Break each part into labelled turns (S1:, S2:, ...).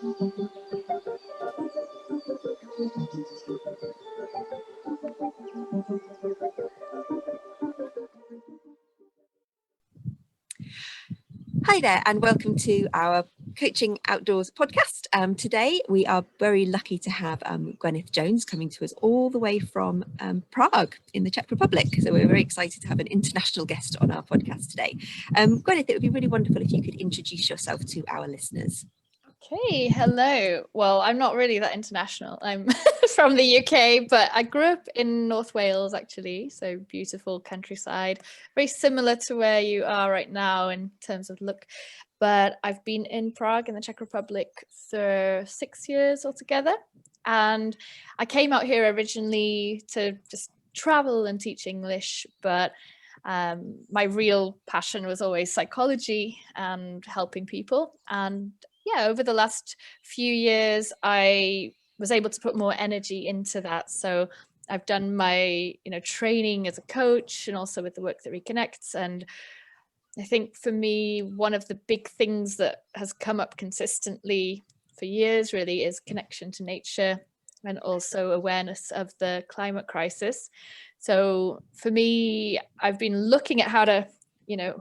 S1: Hi there, and welcome to our Coaching Outdoors podcast. Today we are very lucky to have Gwyneth Jones coming to us all the way from Prague in the Czech Republic. So we're very excited to have an international guest on our podcast today. Gwyneth, it would be really wonderful if you could introduce yourself to our listeners.
S2: Okay, hello. Well, I'm not really that international. I'm from the UK, but I grew up in North Wales, actually. So beautiful countryside, very similar to where you are right now in terms of look. But I've been in Prague in the Czech Republic for 6 years altogether. And I came out here originally to just travel and teach English, but my real passion was always psychology and helping people. And yeah, over the last few years, I was able to put more energy into that. So I've done my, training as a coach and also with the Work That Reconnects. And I think for me, one of the big things that has come up consistently for years really is connection to nature and also awareness of the climate crisis. So for me, I've been looking at how to,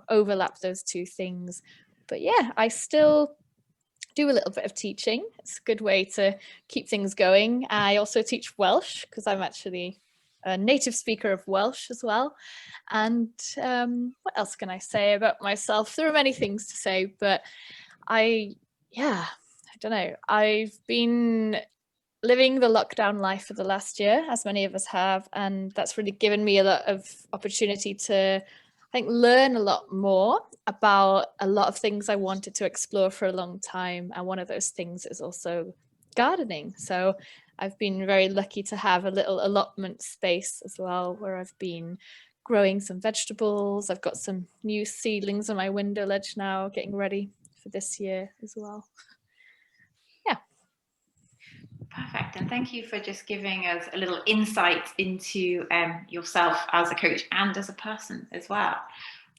S2: overlap those two things. But yeah, I still do a little bit of teaching. It's a good way to keep things going. I also teach Welsh because I'm actually a native speaker of Welsh as well. And what else can I say about myself? There are many things to say, but I don't know. I've been living the lockdown life for the last year, as many of us have, and that's really given me a lot of opportunity to, I think, learn a lot more about a lot of things I wanted to explore for a long time. And one of those things is also gardening. So I've been very lucky to have a little allotment space as well, where I've been growing some vegetables. I've got some new seedlings on my window ledge now, getting ready for this year as well. Yeah.
S3: Perfect. And thank you for just giving us a little insight into yourself as a coach and as a person as well.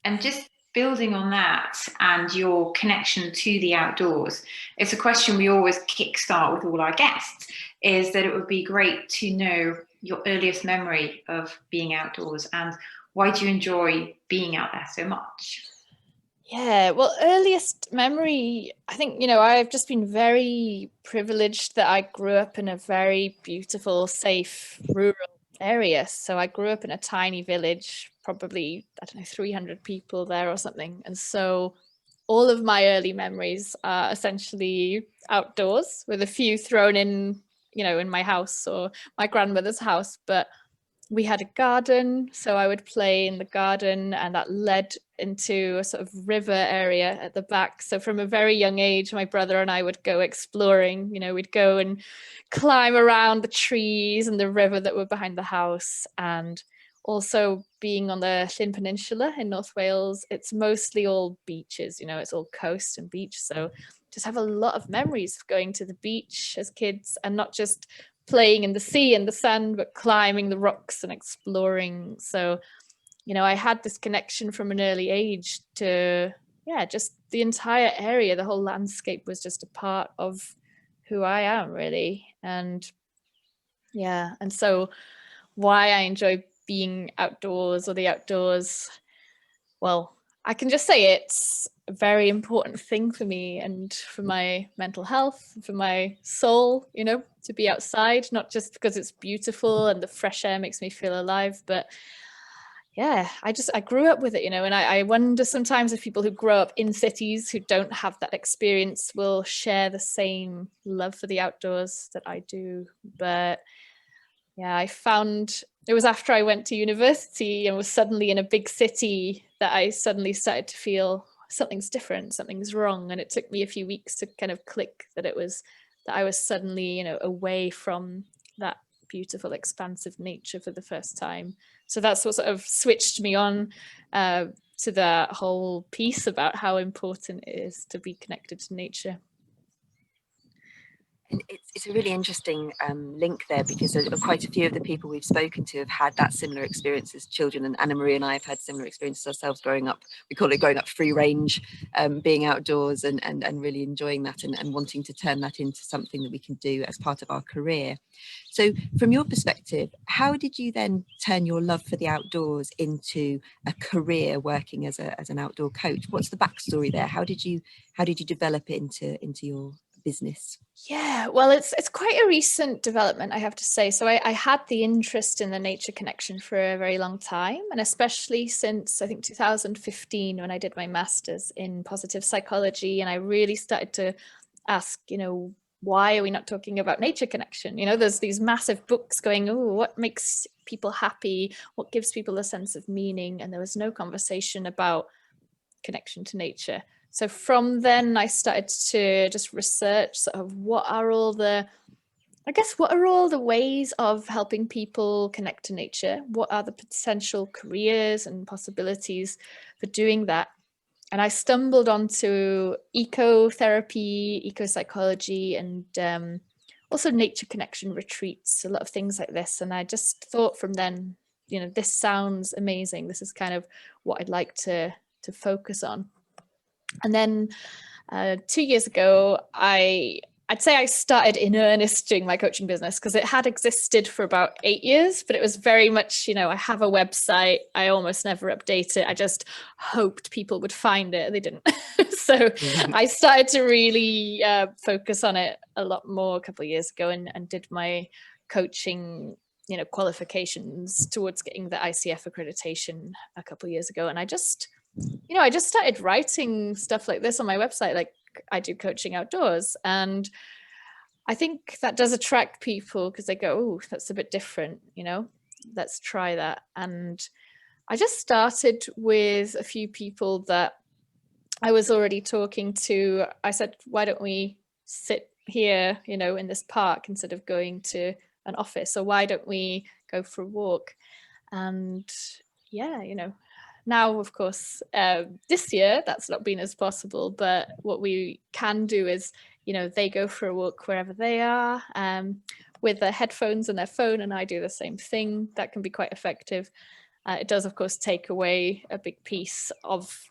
S3: And just building on that and your connection to the outdoors, it's a question we always kickstart with all our guests, is that it would be great to know your earliest memory of being outdoors and why do you enjoy being out there so much?
S2: Yeah, well, earliest memory, I think, I've just been very privileged that I grew up in a very beautiful, safe, rural area. So I grew up in a tiny village, probably, 300 people there or something. And so all of my early memories are essentially outdoors, with a few thrown in, in my house or my grandmother's house. But we had a garden, so I would play in the garden, and that led into a sort of river area at the back. So from a very young age, my brother and I would go exploring. We'd go and climb around the trees and the river that were behind the house. And also being on the Llyn Peninsula in North Wales, it's mostly all beaches, it's all coast and beach. So just have a lot of memories of going to the beach as kids, and not just playing in the sea and the sand, but climbing the rocks and exploring. So, I had this connection from an early age to, just the entire area. The whole landscape was just a part of who I am, really. And and so why I enjoy being outdoors or the outdoors, well, I can just say it's a very important thing for me and for my mental health, for my soul, to be outside, not just because it's beautiful and the fresh air makes me feel alive, but I grew up with it, and I wonder sometimes if people who grow up in cities who don't have that experience will share the same love for the outdoors that I do. But I found it was after I went to university and was suddenly in a big city that I suddenly started to feel something's different, something's wrong. And it took me a few weeks to kind of click that I was suddenly, away from that beautiful, expansive nature for the first time. So that's what sort of switched me on to the whole piece about how important it is to be connected to nature.
S1: And it's a really interesting link there, because quite a few of the people we've spoken to have had that similar experience as children, and Anna Marie and I have had similar experiences ourselves growing up. We call it growing up free range, being outdoors and really enjoying that, and wanting to turn that into something that we can do as part of our career. So from your perspective, how did you then turn your love for the outdoors into a career working as an outdoor coach? What's the backstory there? How did you develop it into your business?
S2: Yeah, well, it's quite a recent development, I have to say. So I had the interest in the nature connection for a very long time, and especially since I think 2015, when I did my master's in positive psychology, and I really started to ask, why are we not talking about nature connection? There's these massive books going, oh, what makes people happy? What gives people a sense of meaning? And there was no conversation about connection to nature. So from then I started to just research sort of what are all the ways of helping people connect to nature? What are the potential careers and possibilities for doing that? And I stumbled onto ecotherapy, ecopsychology, and also nature connection retreats, a lot of things like this. And I just thought from then, this sounds amazing. This is kind of what I'd like to focus on. And then 2 years ago, I'd say I started in earnest doing my coaching business, because it had existed for about 8 years, but it was very much, I have a website. I almost never update it. I just hoped people would find it. They didn't. So I started to really focus on it a lot more a couple of years ago, and did my coaching qualifications towards getting the ICF accreditation a couple of years ago. And I just started writing stuff like this on my website, like I do coaching outdoors. And I think that does attract people, because they go, oh, that's a bit different, let's try that. And I just started with a few people that I was already talking to. I said, why don't we sit here, in this park instead of going to an office? Or why don't we go for a walk? And yeah, now, of course, this year, that's not been as possible. But what we can do is, they go for a walk wherever they are with their headphones and their phone, and I do the same thing. That can be quite effective. It does, of course, take away a big piece of,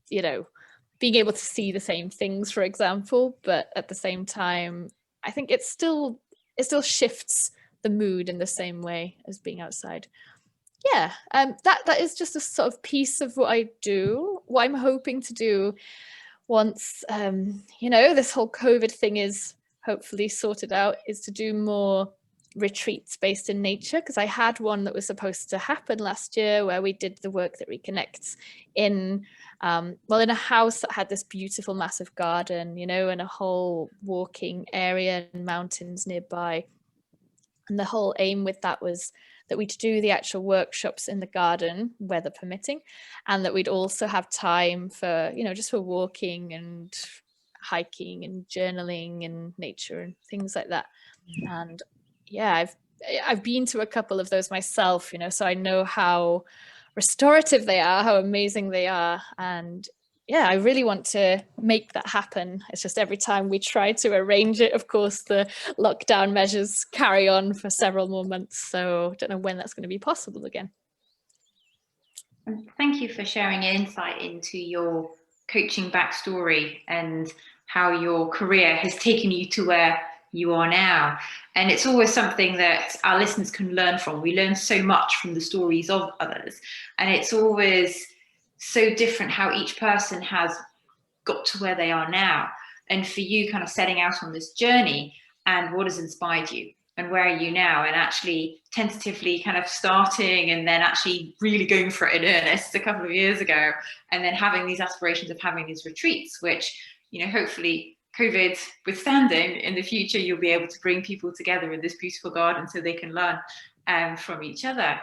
S2: being able to see the same things, for example. But at the same time, I think it still shifts the mood in the same way as being outside. Yeah, that is just a sort of piece of what I do. What I'm hoping to do once, this whole COVID thing is hopefully sorted out, is to do more retreats based in nature, because I had one that was supposed to happen last year, where we did the Work That Reconnects in a house that had this beautiful massive garden, and a whole walking area and mountains nearby. And the whole aim with that was that we'd do the actual workshops in the garden, weather permitting, and that we'd also have time for, just for walking and hiking and journaling and nature and things like that. And yeah, I've been to a couple of those myself, so I know how restorative they are, how amazing they are. And yeah, I really want to make that happen. It's just every time we try to arrange it, of course, the lockdown measures carry on for several more months. So I don't know when that's going to be possible again.
S3: And thank you for sharing insight into your coaching backstory and how your career has taken you to where you are now. And it's always something that our listeners can learn from. We learn so much from the stories of others, and it's always so different how each person has got to where they are now. And for you, kind of setting out on this journey, and what has inspired you, and where are you now, and actually tentatively kind of starting and then actually really going for it in earnest a couple of years ago, and then having these aspirations of having these retreats, which, hopefully COVID withstanding, in the future you'll be able to bring people together in this beautiful garden so they can learn from each other.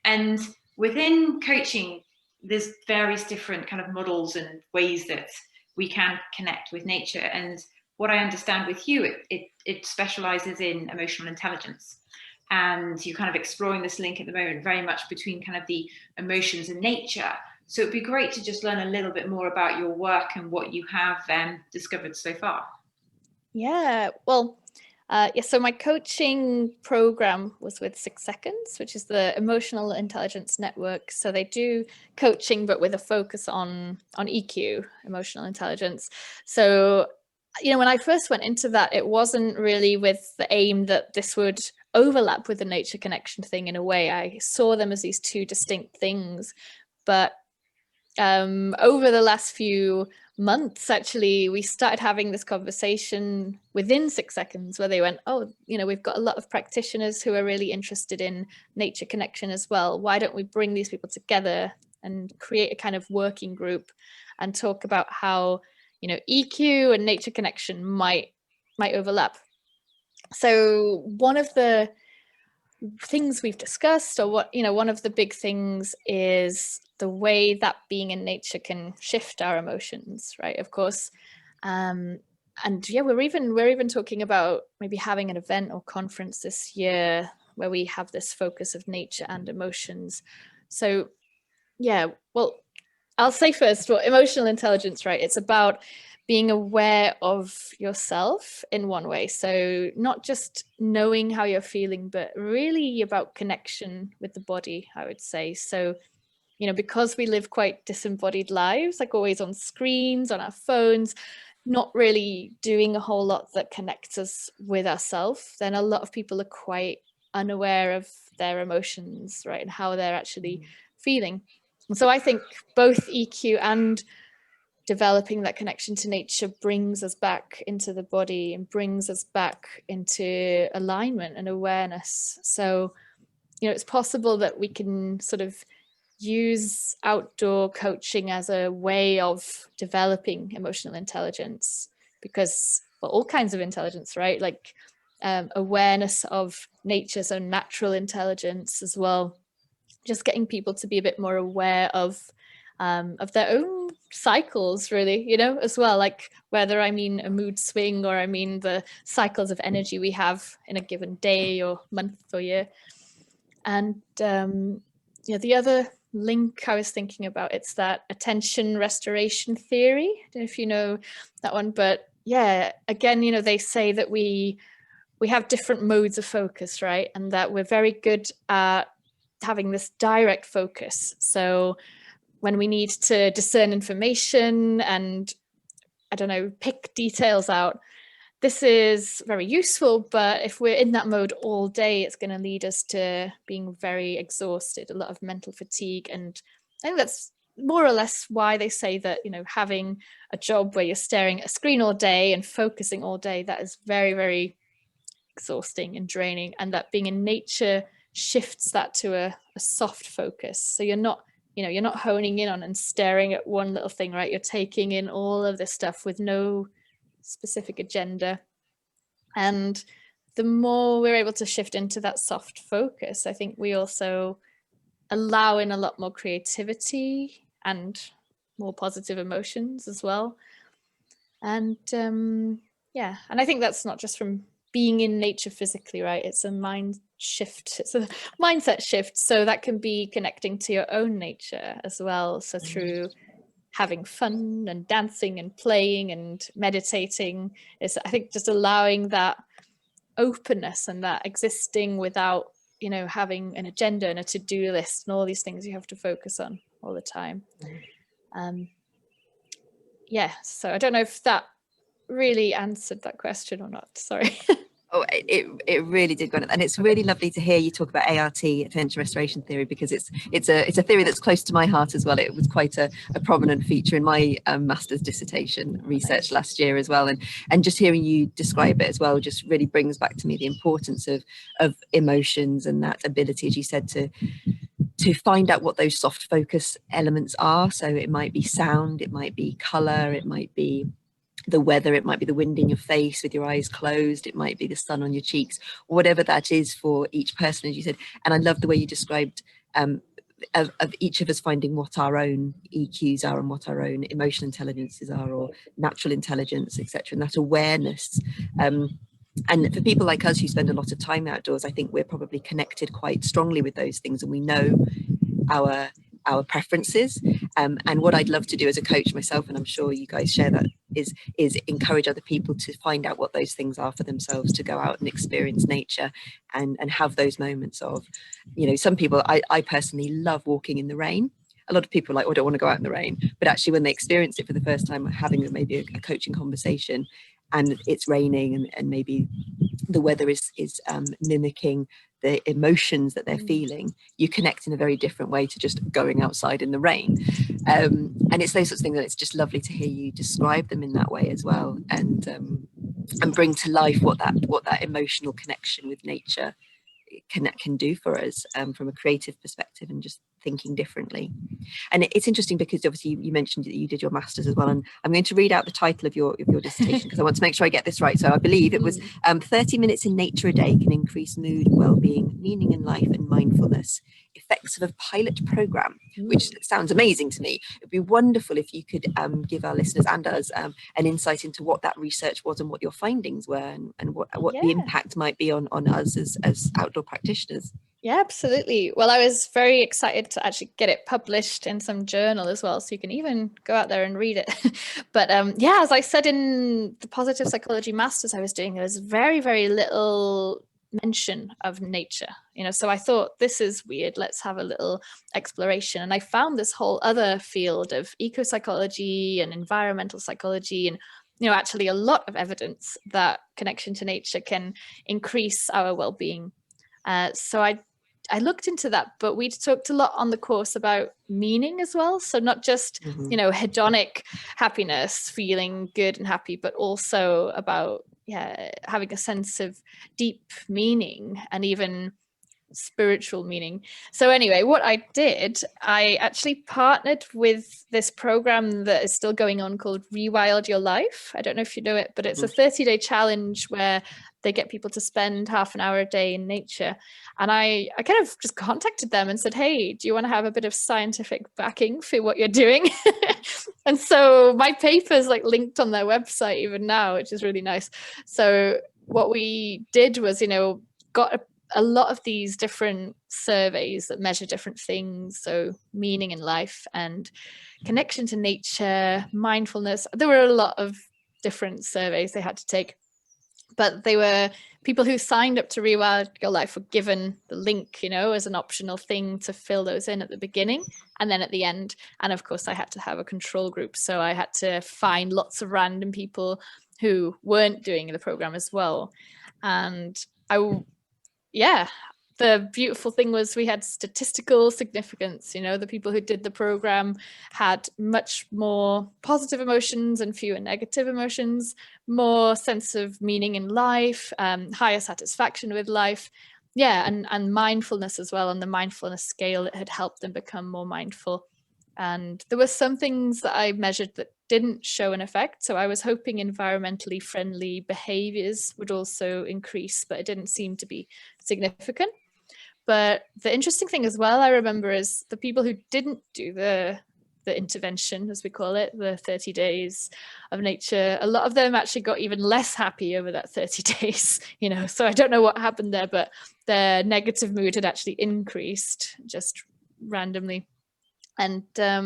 S3: And within coaching, there's various different kind of models and ways that we can connect with nature. And what I understand with you, it specializes in emotional intelligence. And you're kind of exploring this link at the moment very much between kind of the emotions and nature. So it'd be great to just learn a little bit more about your work and what you have discovered so far.
S2: Yeah, well, So my coaching program was with 6 Seconds, which is the Emotional Intelligence Network. So they do coaching, but with a focus on EQ, emotional intelligence. So, when I first went into that, it wasn't really with the aim that this would overlap with the nature connection thing in a way. I saw them as these two distinct things. But over the last few months, actually, we started having this conversation within 6 Seconds where they went, oh, we've got a lot of practitioners who are really interested in nature connection as well. Why don't we bring these people together and create a kind of working group and talk about how, EQ and nature connection might overlap. So one of the things we've discussed, or one of the big things is the way that being in nature can shift our emotions, right? Of course. And yeah, we're even talking about maybe having an event or conference this year where we have this focus of nature and emotions. So yeah, well, I'll say first, emotional intelligence, right? It's about being aware of yourself in one way. So not just knowing how you're feeling, but really about connection with the body, I would say. So, because we live quite disembodied lives, like always on screens, on our phones, not really doing a whole lot that connects us with ourselves, then a lot of people are quite unaware of their emotions, right? And how they're actually feeling. And so I think both EQ and developing that connection to nature brings us back into the body and brings us back into alignment and awareness. So, it's possible that we can sort of use outdoor coaching as a way of developing emotional intelligence, because all kinds of intelligence, right? Like awareness of nature, so natural intelligence as well. Just getting people to be a bit more aware of their own cycles, really, as well, like whether I mean a mood swing or I mean the cycles of energy we have in a given day or month or year. And the other link I was thinking about, it's that attention restoration theory. I don't know if you know that one, but yeah, again, they say that we have different modes of focus, right? And that we're very good at having this direct focus. So when we need to discern information and, I don't know, pick details out, this is very useful. But if we're in that mode all day, it's going to lead us to being very exhausted, a lot of mental fatigue. And I think that's more or less why they say that, having a job where you're staring at a screen all day and focusing all day, that is very, very exhausting and draining. And that being in nature shifts that to a soft focus. So you're not honing in on and staring at one little thing, right? You're taking in all of this stuff with no specific agenda. And the more we're able to shift into that soft focus, I think we also allow in a lot more creativity and more positive emotions as well. And yeah, and I think that's not just from being in nature physically, right? It's a mind shift, it's a mindset shift. So that can be connecting to your own nature as well. So through having fun and dancing and playing and meditating, is, I think, just allowing that openness and that existing without, having an agenda and a to-do list and all these things you have to focus on all the time. Yeah, so I don't know if that really answered that question or not. Sorry.
S1: Oh, it really did, Gwyneth, and it's really lovely to hear you talk about ART, attention restoration theory, because it's a theory that's close to my heart as well. It was quite a prominent feature in my master's dissertation research last year as well, and just hearing you describe it as well just really brings back to me the importance of emotions and that ability, as you said, to find out what those soft focus elements are. So it might be sound, it might be color, it might be the weather, it might be the wind in your face with your eyes closed, it might be the sun on your cheeks, whatever that is for each person, as you said. And I love the way you described of each of us finding what our own EQs are and what our own emotional intelligences are, or natural intelligence, etc., and that awareness. And for people like us who spend a lot of time outdoors, I think we're probably connected quite strongly with those things, and we know our preferences. And what I'd love to do as a coach myself, and I'm sure you guys share that is encourage other people to find out what those things are for themselves, to go out and experience nature and have those moments of, you know, some people, I personally love walking in the rain. A lot of people are like, oh, I don't want to go out in the rain, but actually when they experience it for the first time, having maybe a coaching conversation and it's raining and maybe the weather is mimicking the emotions that they're feeling, you connect in a very different way to just going outside in the rain. And it's those sorts of things that it's just lovely to hear you describe them in that way as well, and bring to life what that emotional connection with nature can do for us, from a creative perspective and just thinking differently. And it's interesting because obviously you mentioned that you did your master's as well, and I'm going to read out the title of your dissertation because I want to make sure I get this right. So I believe it was 30 minutes in nature a day can increase mood, well-being, meaning in life and mindfulness, effects of a pilot program, which sounds amazing to me. It'd be wonderful if you could give our listeners and us an insight into what that research was and what your findings were, and what the impact might be on us as outdoor practitioners.
S2: Yeah, absolutely. Well, I was very excited to actually get it published in some journal as well, so you can even go out there and read it. But yeah, as I said in the positive psychology masters I was doing, there was very, very little mention of nature, you know, so I thought, this is weird, let's have a little exploration. And I found this whole other field of ecopsychology and environmental psychology, and you know, actually a lot of evidence that connection to nature can increase our well-being. So I looked into that, but we talked a lot on the course about meaning as well. So not just, you know, hedonic happiness, feeling good and happy, but also about having a sense of deep meaning and even spiritual meaning. So anyway, what I did, I actually partnered with this program that is still going on called Rewild Your Life. I don't know if you know it, but it's a 30-day challenge where they get people to spend half an hour a day in nature. And I kind of just contacted them and said, hey, do you want to have a bit of scientific backing for what you're doing? And so my paper's like linked on their website even now, which is really nice. So what we did was, you know, got a lot of these different surveys that measure different things. So meaning in life and connection to nature, mindfulness. There were a lot of different surveys they had to take, but they were people who signed up to Rewild Your Life were given the link, you know, as an optional thing to fill those in at the beginning and then at the end. And of course I had to have a control group. So I had to find lots of random people who weren't doing the program as well. And the beautiful thing was we had statistical significance. You know, the people who did the program had much more positive emotions and fewer negative emotions, more sense of meaning in life, higher satisfaction with life. Yeah, and mindfulness as well. On the mindfulness scale, it had helped them become more mindful. And there were some things that I measured that didn't show an effect. So I was hoping environmentally friendly behaviors would also increase, but it didn't seem to be significant. But the interesting thing as well, I remember, is the people who didn't do the intervention, as we call it, the 30 days of nature, a lot of them actually got even less happy over that 30 days, you know. So I don't know what happened there, but their negative mood had actually increased just randomly. And I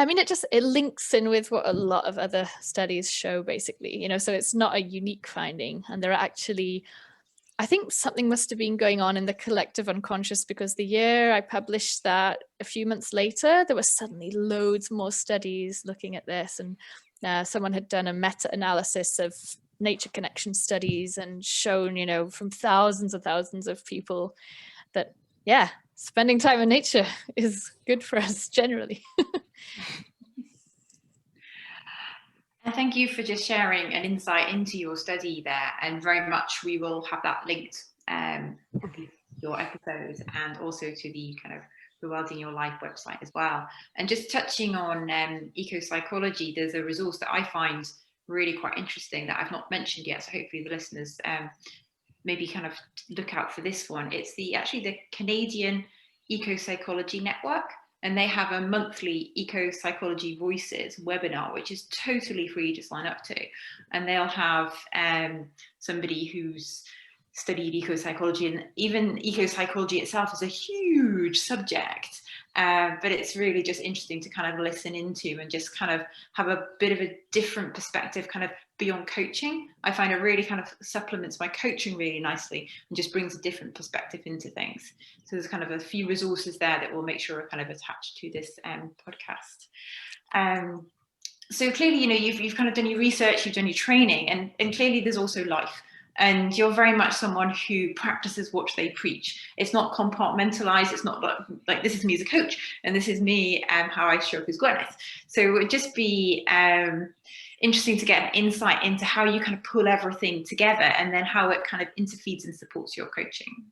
S2: mean, it links in with what a lot of other studies show, basically, you know, so it's not a unique finding. And there are actually, I think something must have been going on in the collective unconscious, because the year I published that, a few months later, there were suddenly loads more studies looking at this. And someone had done a meta-analysis of nature connection studies and shown, you know, from thousands and thousands of people that, spending time in nature is good for us generally.
S3: And thank you for just sharing an insight into your study there. And very much we will have that linked with your episodes and also to the kind of Rewilding Your Life website as well. And just touching on ecopsychology, there's a resource that I find really quite interesting that I've not mentioned yet. So hopefully the listeners maybe kind of look out for this one. It's actually the Canadian Ecopsychology Network, and they have a monthly Ecopsychology Voices webinar, which is totally free to sign up to. And they'll have somebody who's studied ecopsychology, and even ecopsychology itself is a huge subject. But it's really just interesting to kind of listen into and just kind of have a bit of a different perspective kind of beyond coaching. I find it really kind of supplements my coaching really nicely and just brings a different perspective into things. So there's kind of a few resources there that we'll make sure are kind of attached to this podcast. So clearly, you know, you've kind of done your research, you've done your training, and clearly there's also life. And you're very much someone who practices what they preach. It's not compartmentalized. It's not like this is me as a coach and this is me how I show up as Gwyneth. So it would just be interesting to get an insight into how you kind of pull everything together and then how it kind of interfeeds and supports your coaching.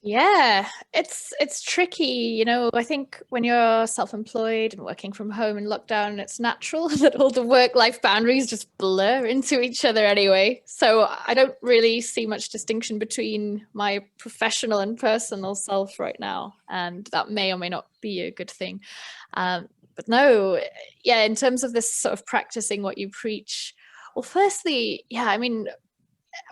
S2: Yeah, it's tricky, you know. I think when you're self-employed and working from home in lockdown, it's natural that all the work-life boundaries just blur into each other anyway. So I don't really see much distinction between my professional and personal self right now, and that may or may not be a good thing. But no, yeah, in terms of this sort of practicing what you preach, well, firstly, yeah, I mean,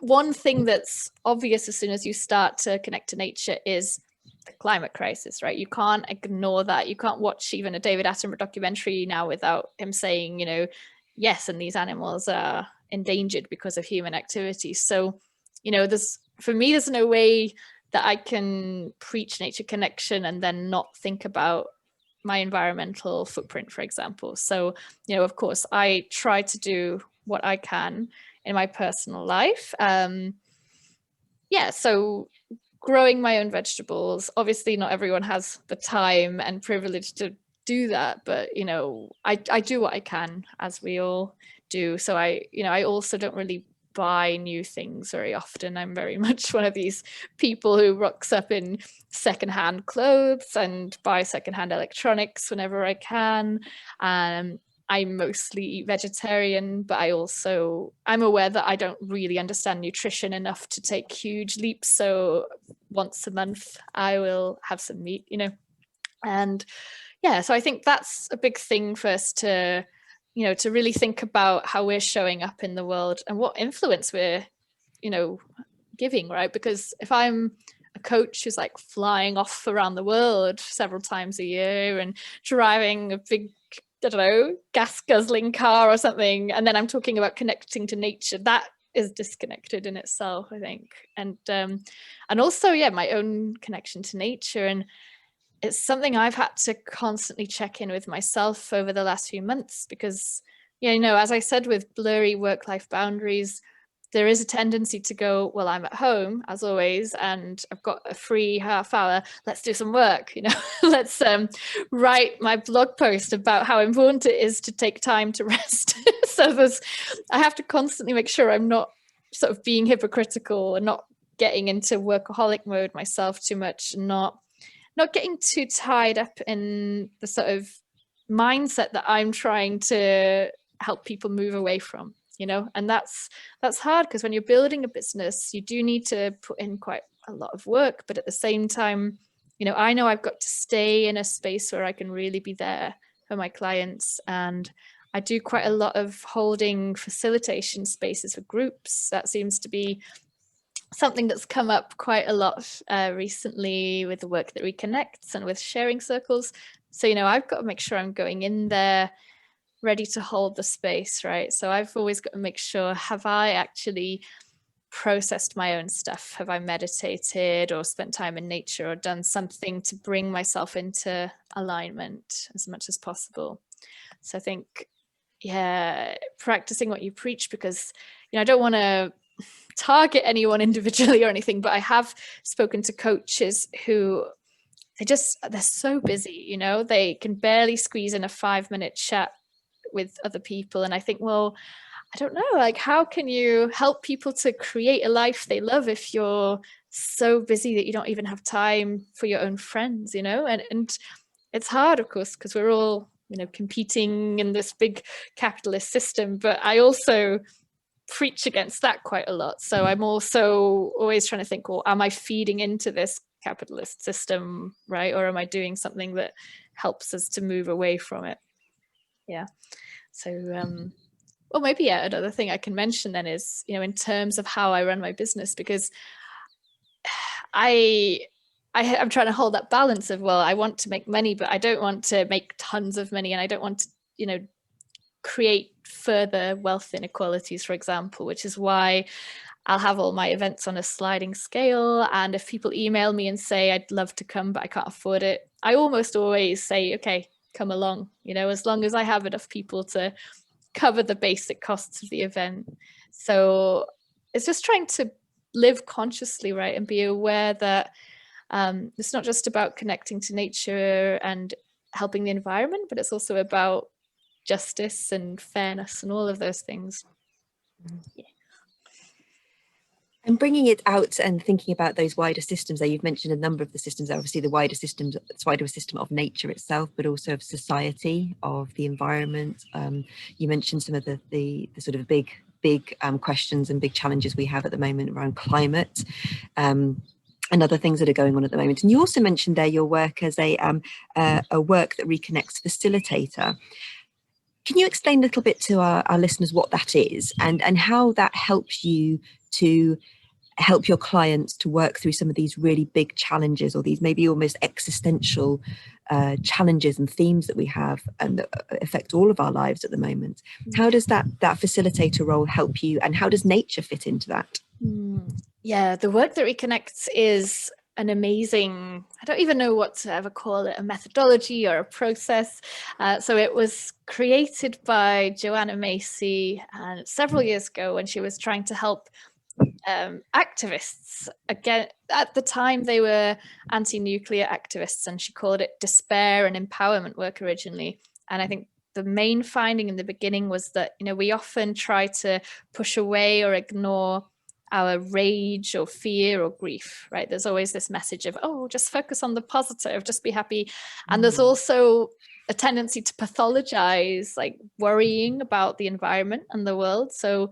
S2: one thing that's obvious as soon as you start to connect to nature is the climate crisis, right? You can't ignore that. You can't watch even a David Attenborough documentary now without him saying, you know, yes, and these animals are endangered because of human activity. So, you know, for me, there's no way that I can preach nature connection and then not think about my environmental footprint, for example. So, you know, of course, I try to do what I can in my personal life. Yeah, so growing my own vegetables. Obviously, not everyone has the time and privilege to do that, but you know, I do what I can, as we all do. So I also don't really buy new things very often. I'm very much one of these people who rocks up in secondhand clothes and buy secondhand electronics whenever I can. I mostly eat vegetarian, but I'm aware that I don't really understand nutrition enough to take huge leaps. So once a month, I will have some meat, you know. And yeah, so I think that's a big thing for us to, you know, to really think about how we're showing up in the world and what influence we're, you know, giving, right? Because if I'm a coach who's like flying off around the world several times a year and driving a big, I don't know, gas guzzling car or something, and then I'm talking about connecting to nature, that is disconnected in itself, I think. And also, yeah, my own connection to nature. And it's something I've had to constantly check in with myself over the last few months because, yeah, you know, as I said, with blurry work-life boundaries, there is a tendency to go, well, I'm at home as always, and I've got a free half hour. Let's do some work, you know, let's write my blog post about how important it is to take time to rest. So I have to constantly make sure I'm not sort of being hypocritical and not getting into workaholic mode myself too much, and not getting too tied up in the sort of mindset that I'm trying to help people move away from, you know. And that's hard because when you're building a business, you do need to put in quite a lot of work, but at the same time, you know I've got to stay in a space where I can really be there for my clients. And I do quite a lot of holding facilitation spaces for groups. That seems to be something that's come up quite a lot recently with the Work That Reconnects and with sharing circles. So, you know, I've got to make sure I'm going in there ready to hold the space, right? So I've always got to make sure, have I actually processed my own stuff? Have I meditated or spent time in nature or done something to bring myself into alignment as much as possible? So I think, yeah, practicing what you preach, because, you know, I don't want to target anyone individually or anything, but I have spoken to coaches who they're so busy, you know, they can barely squeeze in a 5-minute chat with other people. And I think, well, I don't know, like, how can you help people to create a life they love if you're so busy that you don't even have time for your own friends, you know? And it's hard, of course, because we're all, you know, competing in this big capitalist system. But I also preach against that quite a lot. So I'm also always trying to think, well, am I feeding into this capitalist system, right? Or am I doing something that helps us to move away from it? Yeah. So Well, maybe, yeah, another thing I can mention then is, in terms of how I run my business, because I'm trying to hold that balance of, well, I want to make money, but I don't want to make tons of money, and I don't want to, create further wealth inequalities, for example, which is why I'll have all my events on a sliding scale. And if people email me and say, I'd love to come, but I can't afford it, I almost always say, okay, come along, as long as I have enough people to cover the basic costs of the event. So it's just trying to live consciously, right? And be aware that it's not just about connecting to nature and helping the environment, but it's also about justice and fairness and all of those things. Yeah.
S1: And bringing it out and thinking about those wider systems there, you've mentioned a number of the systems, obviously the wider system of nature itself, but also of society, of the environment. You mentioned some of the sort of big questions and big challenges we have at the moment around climate. And other things that are going on at the moment. And you also mentioned there your work as a Work That Reconnects facilitator. Can you explain a little bit to our listeners what that is and how that helps you to help your clients to work through some of these really big challenges, or these maybe almost existential challenges and themes that we have and that affect all of our lives at the moment? How does that facilitator role help you, and how does nature fit into that?
S2: Yeah, the Work That Reconnects is an amazing, I don't even know what to ever call it, a methodology or a process. So it was created by Joanna Macy several years ago when she was trying to help activists. Again, at the time they were anti-nuclear activists, and she called it despair and empowerment work originally. And I think the main finding in the beginning was that, we often try to push away or ignore our rage or fear or grief, right? There's always this message of, oh, just focus on the positive, just be happy. And there's also a tendency to pathologize, like worrying about the environment and the world. So,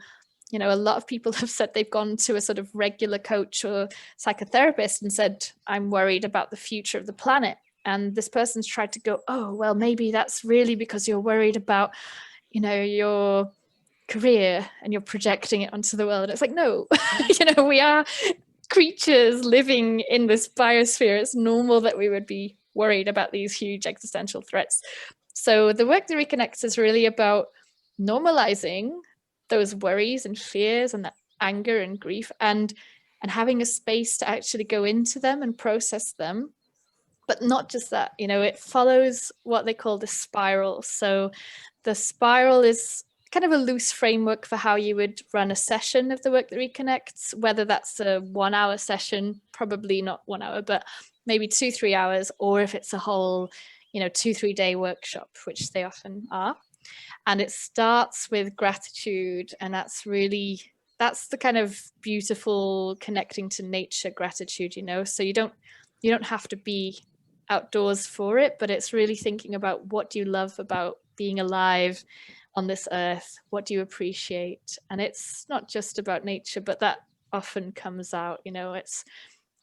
S2: a lot of people have said they've gone to a sort of regular coach or psychotherapist and said, I'm worried about the future of the planet. And this person's tried to go, oh, well, maybe that's really because you're worried about, your career and you're projecting it onto the world. It's like, no, we are creatures living in this biosphere. It's normal that we would be worried about these huge existential threats. So the Work That Reconnects is really about normalizing those worries and fears and that anger and grief, and having a space to actually go into them and process them. But not just that, it follows what they call the spiral. So the spiral is kind of a loose framework for how you would run a session of the Work That Reconnects, whether that's a 1 hour session, probably not 1 hour, but maybe 2-3 hours, or if it's a whole, 2-3 day workshop, which they often are. And it starts with gratitude, and that's the kind of beautiful connecting to nature gratitude, so you don't have to be outdoors for it, but it's really thinking about what do you love about being alive on this earth, what do you appreciate. And it's not just about nature, but that often comes out, it's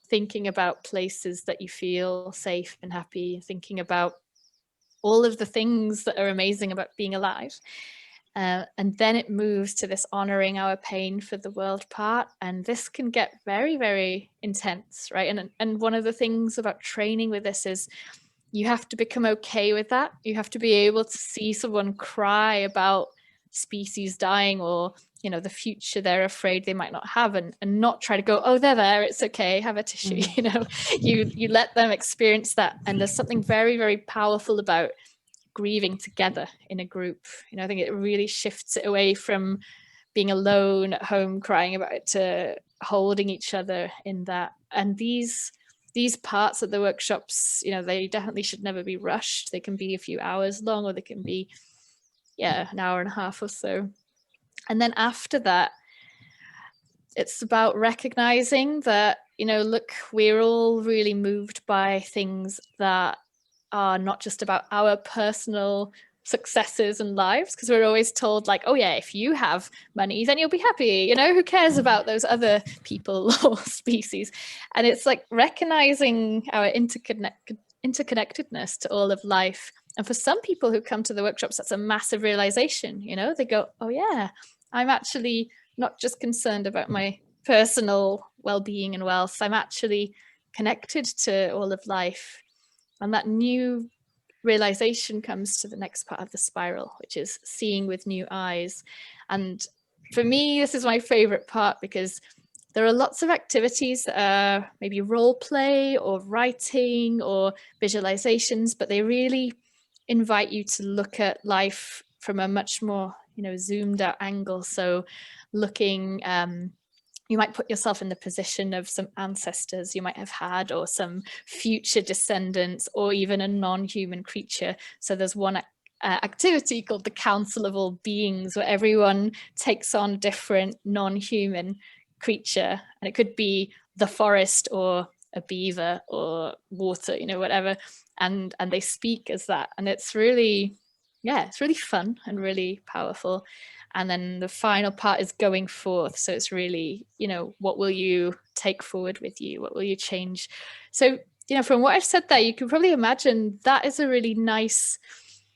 S2: thinking about places that you feel safe and happy, thinking about all of the things that are amazing about being alive. And then it moves to this honoring our pain for the world part. And this can get very, very intense, right? And one of the things about training with this is you have to become okay with that. You have to be able to see someone cry about species dying or, the future they're afraid they might not have, and not try to go, oh, they're there, it's okay, have a tissue. You let them experience that. And there's something very, very powerful about grieving together in a group. I think it really shifts it away from being alone at home crying about it to holding each other in that. And these parts of the workshops, they definitely should never be rushed. They can be a few hours long, or they can be an hour and a half or so. And then after that, it's about recognizing that, look, we're all really moved by things that are not just about our personal successes and lives, because we're always told, like, oh yeah, if you have money, then you'll be happy. Who cares about those other people or species? And it's like recognizing our interconnectedness to all of life, And for some people who come to the workshops, that's a massive realization. You know, they go, oh yeah, I'm actually not just concerned about my personal well-being and wealth. I'm actually connected to all of life. And that new realization comes to the next part of the spiral, which is seeing with new eyes. And for me, this is my favorite part, because there are lots of activities that are maybe role play or writing or visualizations, but they really invite you to look at life from a much more, you know, zoomed out angle. So looking, you might put yourself in the position of some ancestors you might have had, or some future descendants, or even a non-human creature. So there's one activity called the Council of All Beings, where everyone takes on a different non-human creature, and it could be the forest or a beaver or water, you know, whatever, and they speak as that, and it's really, yeah, it's really fun and really powerful. And then the final part is going forth. So it's really, you know, what will you take forward with you? What will you change? So, you know, from what I've said there, you can probably imagine that is a really nice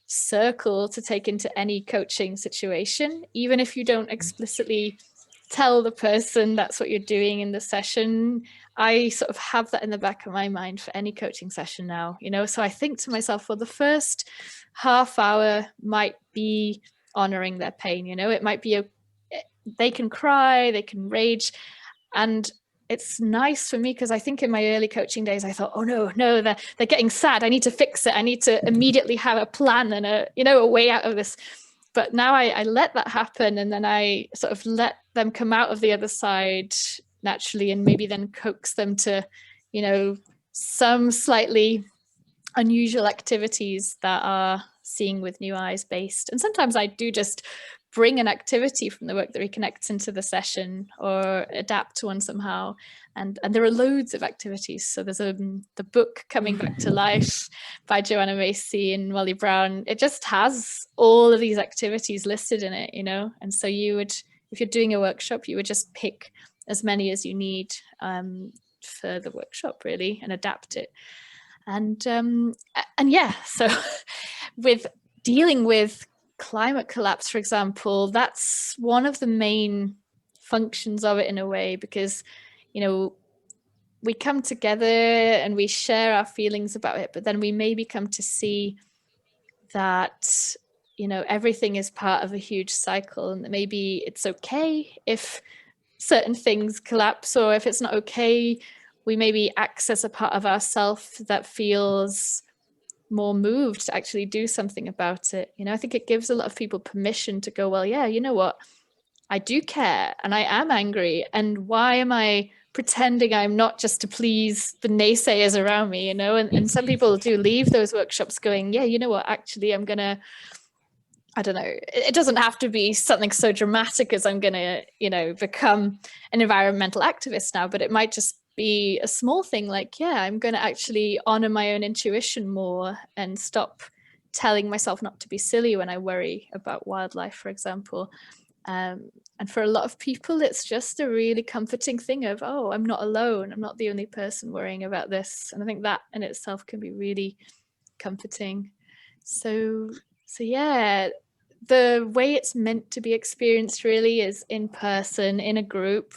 S2: circle to take into any coaching situation, even if you don't explicitly tell the person that's what you're doing in the session. I sort of have that in the back of my mind for any coaching session now, you know. So I think to myself, well, the first half hour might be honoring their pain, you know. It might be they can cry, they can rage, and it's nice for me, because I think in my early coaching days I thought, oh no, they're getting sad, I need to fix it, I need to immediately have a plan and a way out of this. But now I let that happen, and then I sort of let them come out of the other side naturally, and maybe then coax them to, you know, some slightly unusual activities that are seeing with new eyes based. And sometimes I do just bring an activity from the Work That Reconnects into the session, or adapt one somehow. And there are loads of activities. So there's the book Coming Back to Life by Joanna Macy and Molly Brown. It just has all of these activities listed in it, you know. And so you would, if you're doing a workshop, you would just pick as many as you need for the workshop, really, and adapt it. And yeah, so with dealing with climate collapse, for example, that's one of the main functions of it in a way, because, you know, we come together and we share our feelings about it, but then we maybe come to see that, you know, everything is part of a huge cycle, and that maybe it's okay if certain things collapse, or if it's not okay, we maybe access a part of ourselves that feels more moved to actually do something about it. You know, I think it gives a lot of people permission to go, well, yeah, you know what, I do care and I am angry, and why am I pretending I'm not, just to please the naysayers around me, you know? And some people do leave those workshops going, yeah, you know what, actually I'm gonna, I don't know, it doesn't have to be something so dramatic as I'm gonna, you know, become an environmental activist now, but it might just be a small thing like, yeah, I'm going to actually honor my own intuition more and stop telling myself not to be silly when I worry about wildlife, for example. And for a lot of people, it's just a really comforting thing of, oh, I'm not alone. I'm not the only person worrying about this. And I think that in itself can be really comforting. So yeah, the way it's meant to be experienced really is in person, in a group.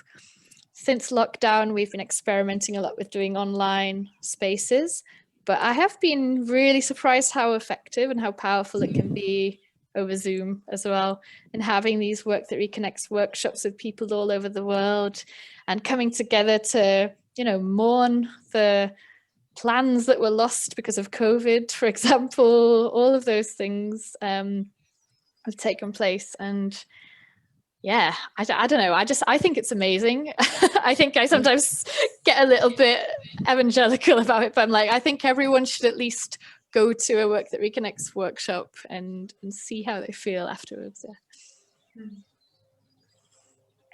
S2: Since lockdown, we've been experimenting a lot with doing online spaces, but I have been really surprised how effective and how powerful it can be over Zoom as well. And having these Work That Reconnects workshops with people all over the world, and coming together to, you know, mourn the plans that were lost because of COVID, for example. All of those things have taken place. And yeah, I don't know. I think it's amazing. I think I sometimes get a little bit evangelical about it, but I'm like, I think everyone should at least go to a Work That Reconnects workshop and see how they feel afterwards. Yeah.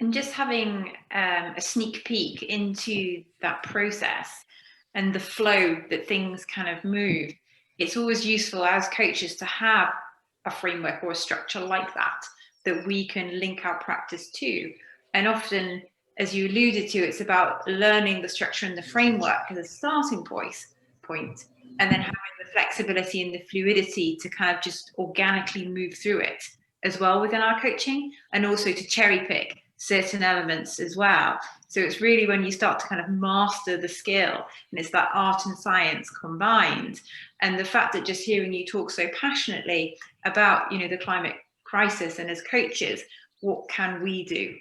S3: And just having a sneak peek into that process and the flow that things kind of move, it's always useful as coaches to have a framework or a structure like that we can link our practice to. And often, as you alluded to, it's about learning the structure and the framework as a starting point, and then having the flexibility and the fluidity to kind of just organically move through it as well within our coaching, and also to cherry pick certain elements as well. So it's really when you start to kind of master the skill, and it's that art and science combined. And the fact that just hearing you talk so passionately about, you know, the climate crisis, and as coaches, what can we do?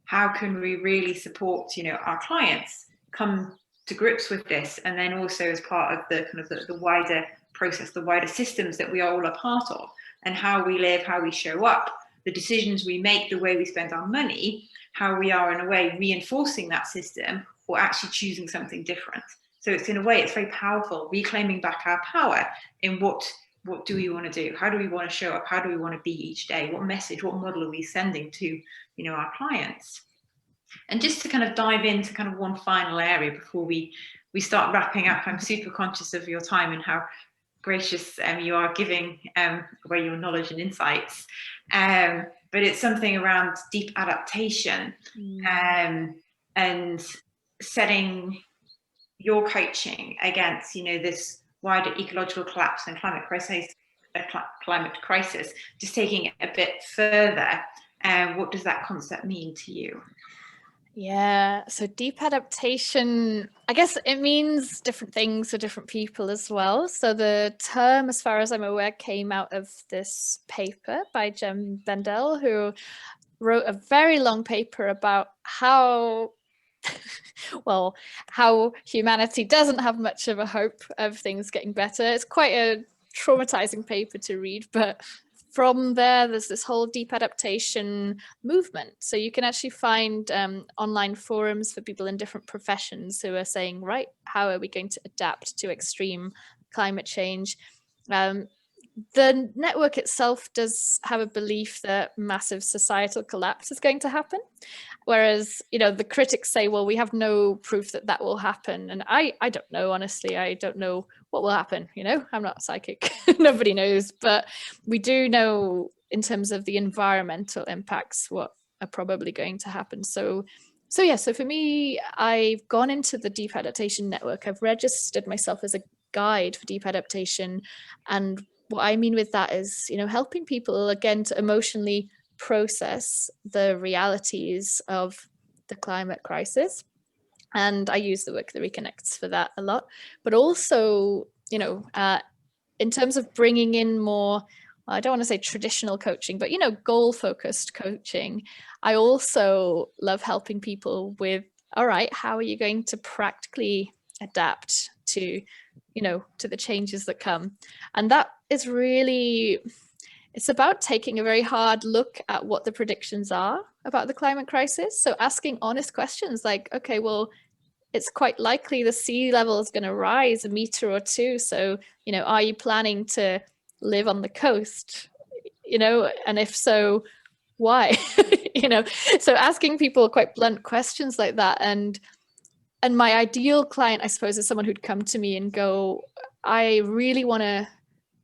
S3: How can we really support, you know, our clients come to grips with this? And then also as part of the kind of the wider process, the wider systems that we are all a part of, and how we live, how we show up, the decisions we make, the way we spend our money, how we are in a way reinforcing that system or actually choosing something different. So it's in a way, it's very powerful, reclaiming back our power in what do we want to do? How do we want to show up? How do we want to be each day? What message, what model are we sending to, you know, our clients? And just to kind of dive into kind of one final area before we start wrapping up, I'm super conscious of your time and how gracious you are giving away your knowledge and insights. But it's something around deep adaptation and setting your coaching against, you know, this wider ecological collapse and climate crisis, just taking it a bit further. What does that concept mean to you?
S2: Yeah, so deep adaptation, I guess it means different things for different people as well. So the term, as far as I'm aware, came out of this paper by Jem Bendel, who wrote a very long paper about how well, how humanity doesn't have much of a hope of things getting better. It's quite a traumatizing paper to read, but from there's this whole deep adaptation movement. So you can actually find online forums for people in different professions who are saying, right, how are we going to adapt to extreme climate change? The network itself does have a belief that massive societal collapse is going to happen. Whereas, you know, the critics say, well, we have no proof that that will happen. And I don't know, honestly, I don't know what will happen. You know, I'm not psychic. Nobody knows. But we do know in terms of the environmental impacts, what are probably going to happen. So for me, I've gone into the Deep Adaptation Network. I've registered myself as a guide for deep adaptation. And what I mean with that is, you know, helping people, again, to emotionally process the realities of the climate crisis. And I use the Work That Reconnects for that a lot. But also, you know, in terms of bringing in more, I don't want to say traditional coaching, but, you know, goal-focused coaching, I also love helping people with, all right, how are you going to practically adapt to, you know, to the changes that come? And that is really, it's about taking a very hard look at what the predictions are about the climate crisis. So asking honest questions like, okay, well, it's quite likely the sea level is going to rise 1 meter or 2. So, you know, are you planning to live on the coast? You know, and if so, why? You know, so asking people quite blunt questions like that. And my ideal client, I suppose, is someone who'd come to me and go, I really want to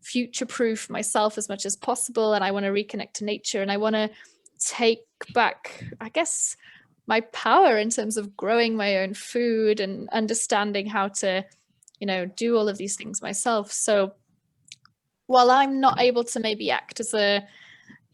S2: future-proof myself as much as possible, and I want to reconnect to nature, and I want to take back, I guess, my power in terms of growing my own food and understanding how to, you know, do all of these things myself. So while I'm not able to maybe act as a,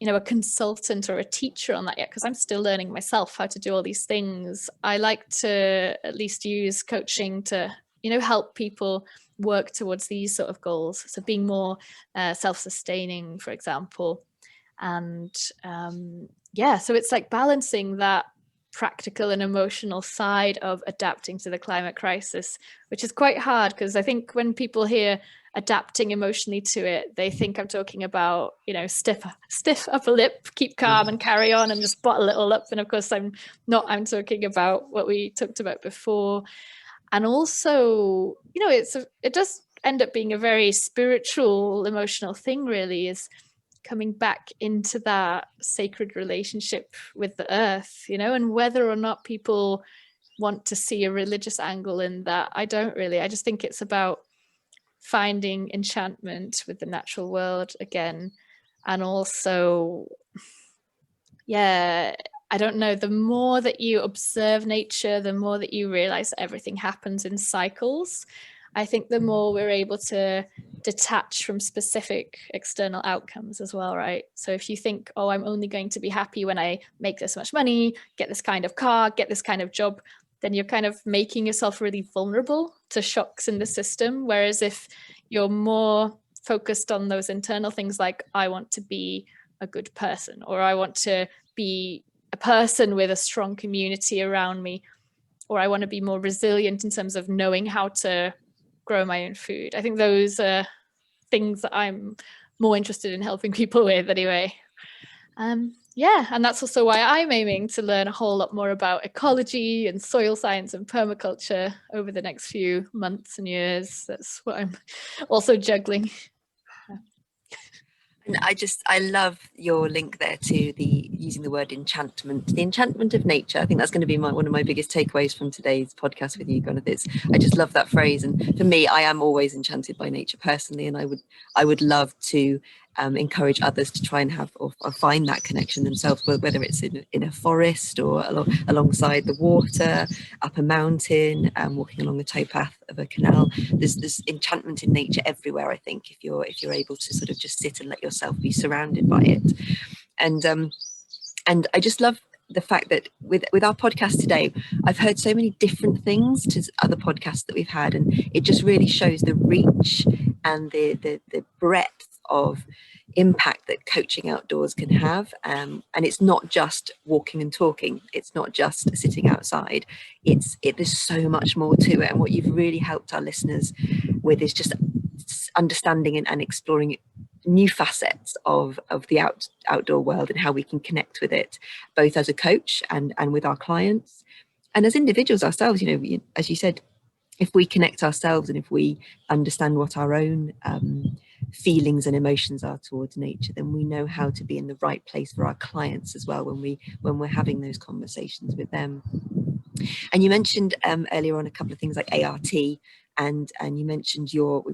S2: you know, a consultant or a teacher on that yet, because I'm still learning myself how to do all these things, I like to at least use coaching to, you know, help people work towards these sort of goals. So being more self-sustaining, for example. And yeah, so it's like balancing that practical and emotional side of adapting to the climate crisis, which is quite hard, because I think when people hear adapting emotionally to it, they think I'm talking about, you know, stiff upper lip, keep calm and carry on and just bottle it all up. And of course I'm not. I'm talking about what we talked about before. And also, you know, it does end up being a very spiritual, emotional thing, really, is coming back into that sacred relationship with the earth, you know, and whether or not people want to see a religious angle in that, I don't really. I just think it's about finding enchantment with the natural world again. And also, yeah, I don't know, the more that you observe nature, the more that you realize that everything happens in cycles. I think the more we're able to detach from specific external outcomes as well, right? So if you think, oh, I'm only going to be happy when I make this much money, get this kind of car, get this kind of job, then you're kind of making yourself really vulnerable to shocks in the system. Whereas if you're more focused on those internal things, like I want to be a good person, or I want to be a person with a strong community around me, or I want to be more resilient in terms of knowing how to grow my own food. I think those are things that I'm more interested in helping people with anyway. Yeah, and that's also why I'm aiming to learn a whole lot more about ecology and soil science and permaculture over the next few months and years. That's what I'm also juggling.
S1: And I love your link there to the using the word enchantment, the enchantment of nature. I think that's going to be one of my biggest takeaways from today's podcast with you, Gwyneth. I just love that phrase. And for me, I am always enchanted by nature personally, and I would love to encourage others to try and have or find that connection themselves, whether it's in a forest or alongside the water, up a mountain, walking along the towpath of a canal. There's enchantment in nature everywhere, I think, if you're able to sort of just sit and let yourself be surrounded by it. And I just love the fact that with our podcast today, I've heard so many different things to other podcasts that we've had, and it just really shows the reach and the breadth of impact that Coaching Outdoors can have. And it's not just walking and talking, it's not just sitting outside, there's so much more to it. And what you've really helped our listeners with is just understanding and exploring new facets of the outdoor world and how we can connect with it, both as a coach and with our clients and as individuals ourselves. As you said, if we connect ourselves and if we understand what our own feelings and emotions are towards nature, then we know how to be in the right place for our clients as well when we're having those conversations with them. And you mentioned earlier on a couple of things like ART, and you mentioned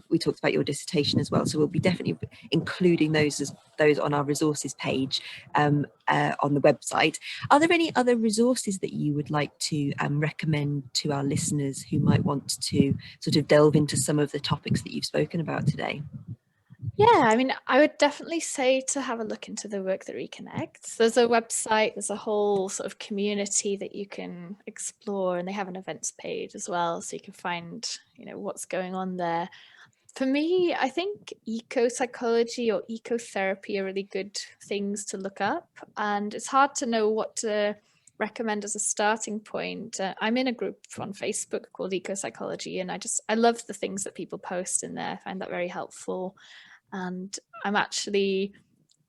S1: we talked about your dissertation as well, so we'll be definitely including those on our resources page on the website. Are there any other resources that you would like to recommend to our listeners who might want to sort of delve into some of the topics that you've spoken about today?
S2: Yeah, I mean, I would definitely say to have a look into the Work That Reconnects. There's a website, there's a whole sort of community that you can explore, and they have an events page as well, so you can find, what's going on there. For me, I think ecopsychology or ecotherapy are really good things to look up, and it's hard to know what to recommend as a starting point. I'm in a group on Facebook called Ecopsychology, and I love the things that people post in there. I find that very helpful. And I'm actually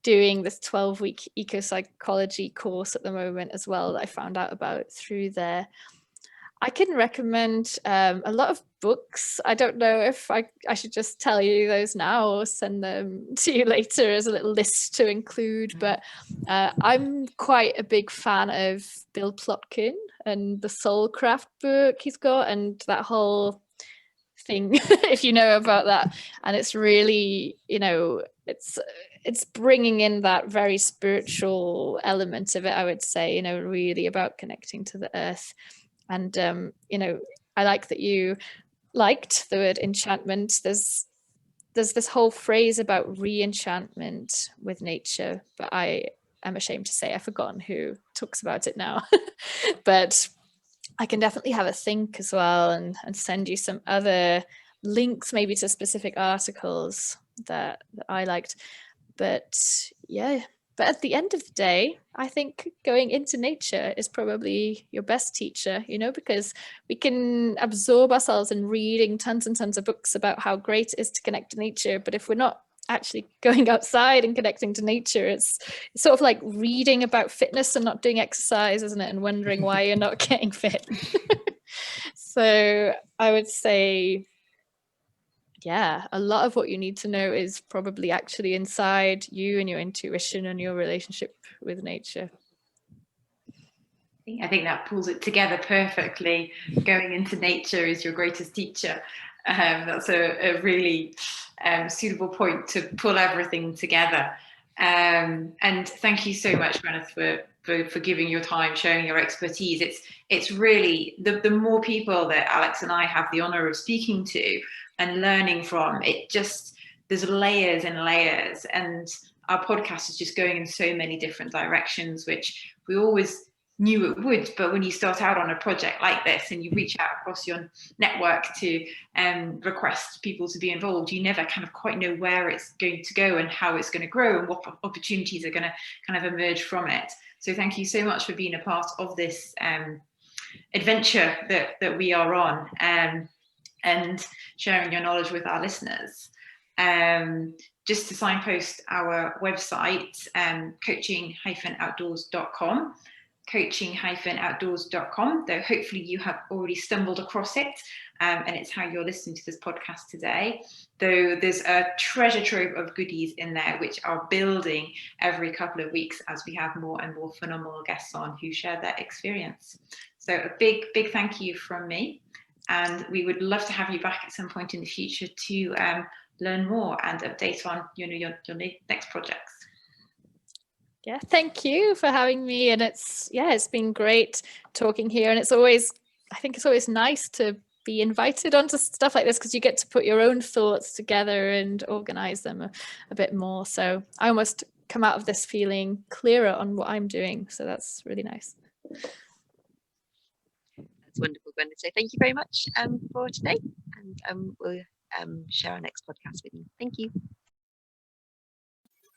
S2: doing this 12-week ecopsychology course at the moment as well that I found out about through there. I can recommend a lot of books. I don't know if I should just tell you those now or send them to you later as a little list to include, but I'm quite a big fan of Bill Plotkin and the Soulcraft book he's got, and that whole thing, if you know about that. And it's really, it's bringing in that very spiritual element of it, I would say, really about connecting to the earth. And I like that you liked the word enchantment. There's this whole phrase about re-enchantment with nature, but I am ashamed to say I've forgotten who talks about it now. But I can definitely have a think as well and send you some other links, maybe to specific articles that I liked. But at the end of the day, I think going into nature is probably your best teacher, because we can absorb ourselves in reading tons and tons of books about how great it is to connect to nature. But if we're not actually going outside and connecting to nature, it's sort of like reading about fitness and not doing exercise, isn't it? And wondering why you're not getting fit. So I would say, a lot of what you need to know is probably actually inside you and your intuition and your relationship with nature.
S3: I think that pulls it together perfectly. Going into nature is your greatest teacher. That's a really suitable point to pull everything together. And thank you so much, Gwyneth, for giving your time, sharing your expertise. It's really the more people that Alex and I have the honor of speaking to, and learning from. It just, there's layers and layers, and our podcast is just going in so many different directions, which we always knew it would. But when you start out on a project like this and you reach out across your network to request people to be involved, you never kind of quite know where it's going to go and how it's going to grow and what opportunities are going to kind of emerge from it. So thank you so much for being a part of this adventure that we are on, and sharing your knowledge with our listeners. Just to signpost our website, coaching-outdoors.com, coaching-outdoors.com, though hopefully you have already stumbled across it, and it's how you're listening to this podcast today. Though there's a treasure trove of goodies in there which are building every couple of weeks as we have more and more phenomenal guests on who share their experience. So a big thank you from me, and we would love to have you back at some point in the future to learn more and update on your next projects.
S2: Yeah, thank you for having me. And it's been great talking here. And I think it's always nice to be invited onto stuff like this, because you get to put your own thoughts together and organize them a bit more. So I almost come out of this feeling clearer on what I'm doing. So that's really nice.
S1: That's wonderful, Gwyneth. So thank you very much for today, and we'll share our next podcast with you. Thank you.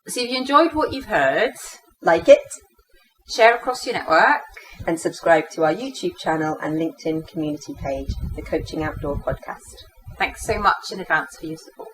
S4: So if you enjoyed what you've heard, like it, share across your network, and subscribe to our YouTube channel and LinkedIn community page, the Coaching Outdoor Podcast. Thanks so much in advance for your support.